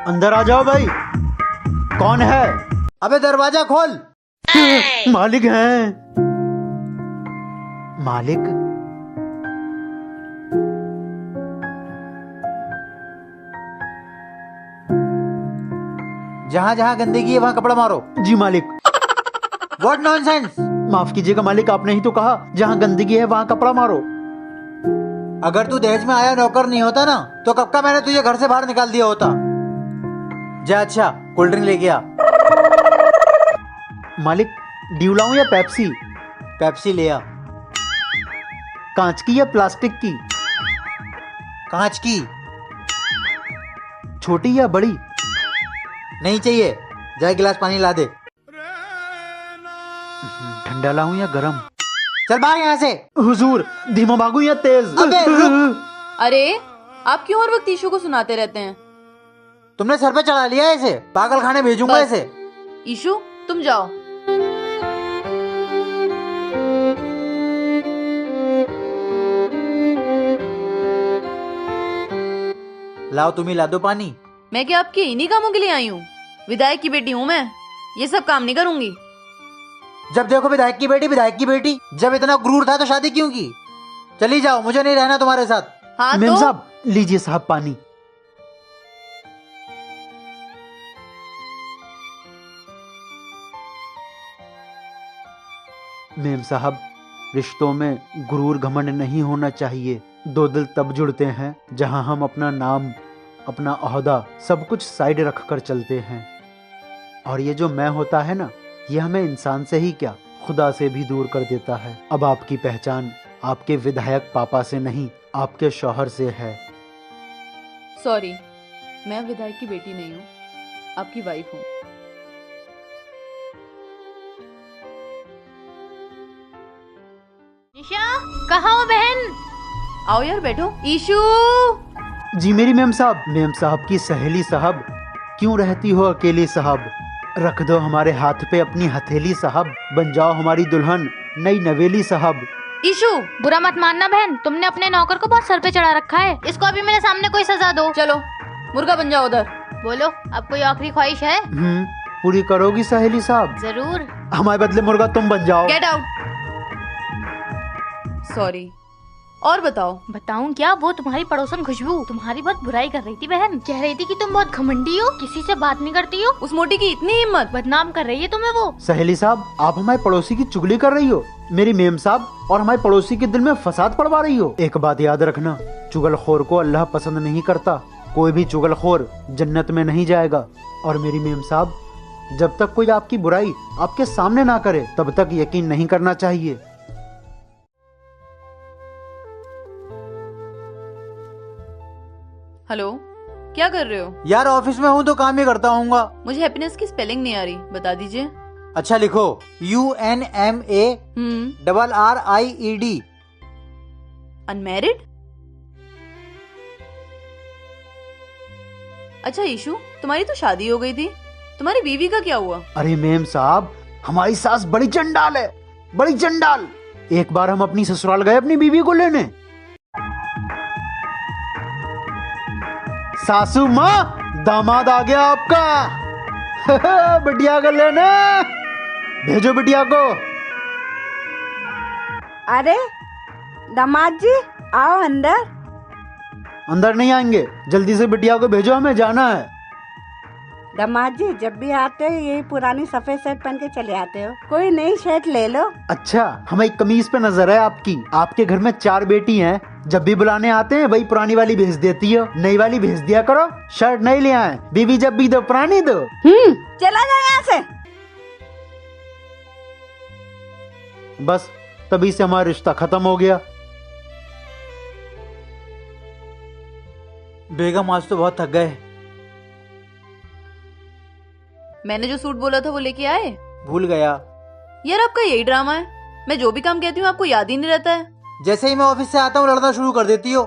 अंदर आ जाओ भाई। कौन है? अबे दरवाजा खोल। मालिक हैं। मालिक? जहाँ जहाँ गंदगी है वहाँ कपड़ा मारो। जी मालिक। What nonsense. माफ कीजिएगा मालिक, आपने ही तो कहा जहाँ गंदगी है वहाँ कपड़ा मारो। अगर तू दहेज में आया नौकर नहीं होता ना तो कब का मैंने तुझे घर से बाहर निकाल दिया होता। जा अच्छा कोल्ड ड्रिंक लेके आ। मालिक ड्यू लाऊं या पेप्सी? पेप्सी ले आ। कांच की या प्लास्टिक की? कांच की। छोटी या बड़ी? नहीं चाहिए, जा गिलास पानी ला दे। ठंडा लाऊं या गरम? चल भाग यहाँ से। हुजूर धीमा भागूं या तेज? अबे रुक। अरे आप क्यों हर वक्त ईशू को सुनाते रहते हैं? तुमने सर पे चढ़ा लिया इसे, पागल खाने भेजूंगा बस। इसे। ईशू तुम जाओ। लाओ तुम ही ला दो पानी। मैं क्या आपके इन्हीं कामों के लिए आई हूँ? विधायक की बेटी हूँ मैं, ये सब काम नहीं करूंगी। जब देखो विधायक की बेटी विधायक की बेटी। जब इतना गुरूर था तो शादी क्यों की? चली जाओ, मुझे नहीं रहना तुम्हारे साथ। हाँ मेम तो साहब लीजिए साहब पानी। मेम साहब रिश्तों में गुरूर घमंड नहीं होना चाहिए। दो दिल तब जुड़ते हैं जहां हम अपना नाम, अपना ओहदा सब कुछ साइड रख कर चलते हैं। और ये जो मैं होता है ना, ये हमें इंसान से ही क्या खुदा से भी दूर कर देता है। अब आपकी पहचान आपके विधायक पापा से नहीं, आपके शौहर से है। सॉरी, मैं विधायक की बेटी नहीं हूँ, आपकी वाइफ हूँ। निशा कहाँ हो बहन? आओ यार बैठो। ईशू जी मेरी मेम साहब की सहेली साहब, क्यों रहती हो अकेली साहब? रख दो हमारे हाथ पे अपनी हथेली साहब, बन जाओ हमारी दुल्हन नई नवेली साहब। ईशू बुरा मत मानना बहन, तुमने अपने नौकर को बहुत सर पे चढ़ा रखा है। इसको अभी मेरे सामने कोई सजा दो। चलो मुर्गा बन जाओ उधर। बोलो अब कोई आखिरी ख्वाहिश है? पूरी करोगी सहेली साहब? जरूर। हमारे बदले मुर्गा तुम बन जाओ। Get out. सॉरी। और बताऊं क्या? वो तुम्हारी पड़ोसन खुशबू तुम्हारी बहुत बुराई कर रही थी बहन। कह रही थी कि तुम बहुत घमंडी हो, किसी से बात नहीं करती हो। उस मोटी की इतनी हिम्मत! बदनाम कर रही है तुम्हें वो। सहेली साहब आप हमारे पड़ोसी की चुगली कर रही हो, मेरी मेम साहब, और हमारे पड़ोसी के दिल में फसाद पड़वा रही हो। एक बात याद रखना, चुगलखोर को अल्लाह पसंद नहीं करता। कोई भी चुगलखोर जन्नत में नहीं जाएगा। और मेरी मेम साहब, जब तक कोई आपकी बुराई आपके सामने ना करे तब तक यकीन नहीं करना चाहिए। हेलो, क्या कर रहे हो? यार ऑफिस में हूँ तो काम ही करता हूँगा। मुझे हैप्पीनेस की स्पेलिंग नहीं आ रही, बता दीजिए। अच्छा लिखो UNMARRIED। अनमैरिड? अच्छा ईशू, तुम्हारी तो शादी हो गई थी, तुम्हारी बीवी का क्या हुआ? अरे मेम साहब, हमारी सास बड़ी चंडाल है, बड़ी चंडाल। एक बार हम अपनी ससुराल गए अपनी बीवी को लेने। सासू माँ, दामाद आ गया आपका। बिटिया को लेने भेजो बिटिया को। अरे दामाद जी आओ अंदर। अंदर नहीं आएंगे, जल्दी से बिटिया को भेजो, हमें जाना है। दामाद जी जब भी आते हो यही पुरानी सफेद शर्ट पहन के चले आते हो, कोई नई शर्ट ले लो। अच्छा, हमें कमीज पे नजर है आपकी। आपके घर में 4 बेटी हैं, जब भी बुलाने आते हैं वही पुरानी वाली भेज देती हो। नई वाली भेज दिया करो। शर्ट नहीं ले आए, बीवी जब भी दो पुरानी दो। चला जाए यहाँ से। बस तभी से हमारा रिश्ता खत्म हो गया। बेगम आज तो बहुत थक गए। मैंने जो सूट बोला था वो लेके आए? भूल गया। यार आपका यही ड्रामा है, मैं जो भी काम कहती हूँ आपको याद ही नहीं रहता है। जैसे ही मैं ऑफिस से आता हूँ लड़ना शुरू कर देती हो।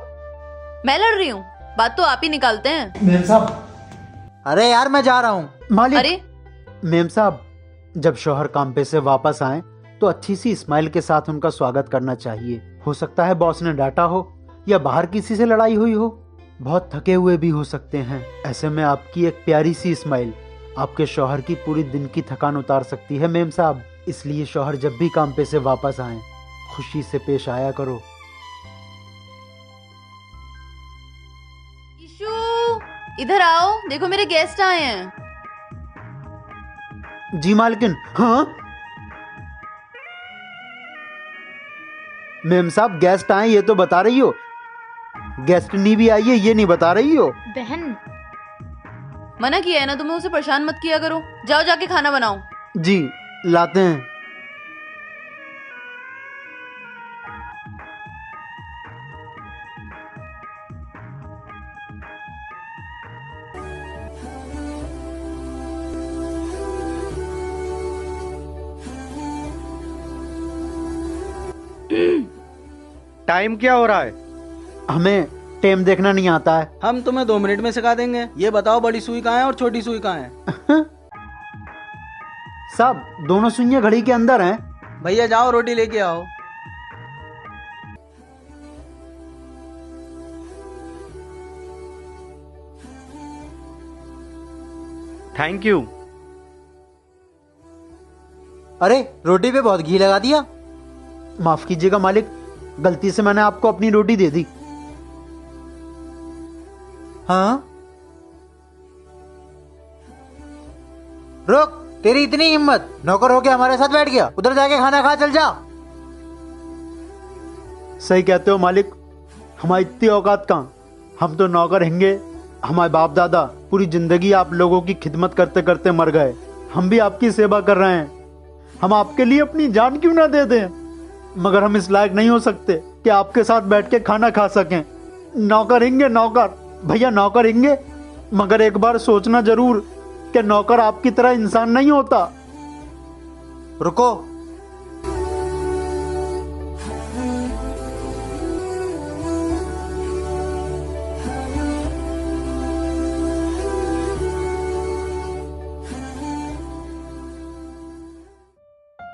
मैं लड़ रही हूँ? बात तो आप ही निकालते हैं। मेम साहब। अरे यार मैं जा रहा हूँ। मालिक। अरे मेम साहब, जब शौहर काम पे से वापस आए तो अच्छी सी स्माइल के साथ उनका स्वागत करना चाहिए। हो सकता है बॉस ने डांटा हो या बाहर किसी से लड़ाई हुई हो। बहुत थके हुए भी हो सकते हैं। ऐसे में आपकी एक प्यारी सी स्माइल आपके शौहर की पूरी दिन की थकान उतार सकती है मेम साहब। इसलिए शौहर जब भी काम पे से वापस आए खुशी से पेश आया करो। ईशु, इधर आओ, देखो मेरे गेस्ट आए हैं। जी मालकिन। हाँ मेम साहब, गेस्ट आए ये तो बता रही हो, गेस्ट नहीं भी आई है ये नहीं बता रही हो। बहन मना किया है ना तुम्हें, उसे परेशान मत किया करो। जाओ जाके खाना बनाओ। जी लाते हैं। टाइम क्या हो रहा है? हमें टाइम देखना नहीं आता है। हम तुम्हें 2 मिनट में सिखा देंगे। ये बताओ बड़ी सुई कहाँ है और छोटी सुई कहाँ है? साहब दोनों सुइयां घड़ी के अंदर हैं। भैया जाओ रोटी लेके आओ। Thank you. अरे रोटी पे बहुत घी लगा दिया। माफ कीजिएगा मालिक, गलती से मैंने आपको अपनी रोटी दे दी। हाँ रुक, तेरी इतनी हिम्मत, नौकर होके हमारे साथ बैठ गया। उधर जाके खाना खा, चल जा। सही कहते हो मालिक, हमारी इतनी औकात कहाँ। हम तो नौकर हैंगे। हमारे बाप दादा पूरी जिंदगी आप लोगों की खिदमत करते करते मर गए। हम भी आपकी सेवा कर रहे हैं। हम आपके लिए अपनी जान क्यों ना दे दें, मगर हम इस लायक नहीं हो सकते कि आपके साथ बैठ के खाना खा सकें। नौकर हैंगे, नौकर भैया नौकर हैंगे, मगर एक बार सोचना जरूर कि नौकर आपकी तरह इंसान नहीं होता। रुको,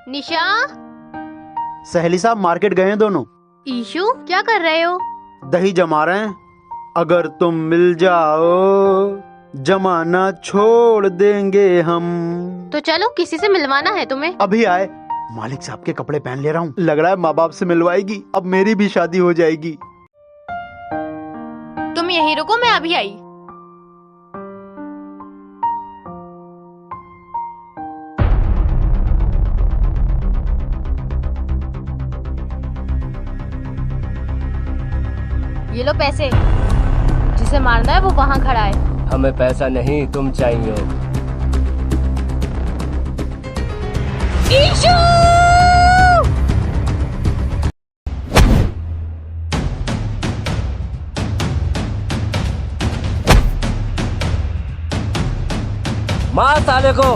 निशा, सहेली साहब मार्केट गए हैं दोनों। ईशु क्या कर रहे हो? दही जमा रहे हैं। अगर तुम मिल जाओ जमाना छोड़ देंगे हम। तो चलो, किसी से मिलवाना है तुम्हें? अभी आए। मालिक साहब के कपड़े पहन ले रहा हूँ। लग रहा है माँ बाप से मिलवाएगी, अब मेरी भी शादी हो जाएगी। तुम यहीं रुको, मैं अभी आई। ये लो पैसे। जिसे मारना है वो वहाँ खड़ा है। हमें पैसा नहीं, तुम चाहिए। ईशु! मार साले को।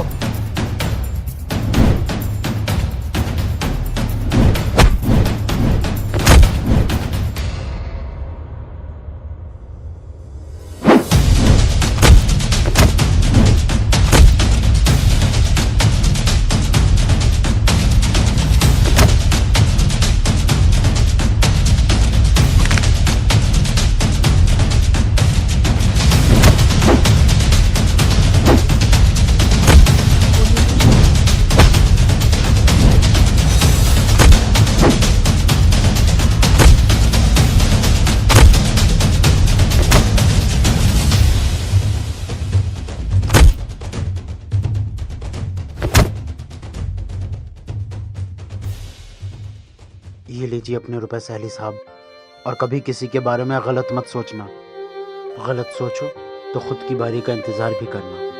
ये लीजिए अपने रुपए सैली साहब, और कभी किसी के बारे में गलत मत सोचना। गलत सोचो तो खुद की बारी का इंतजार भी करना।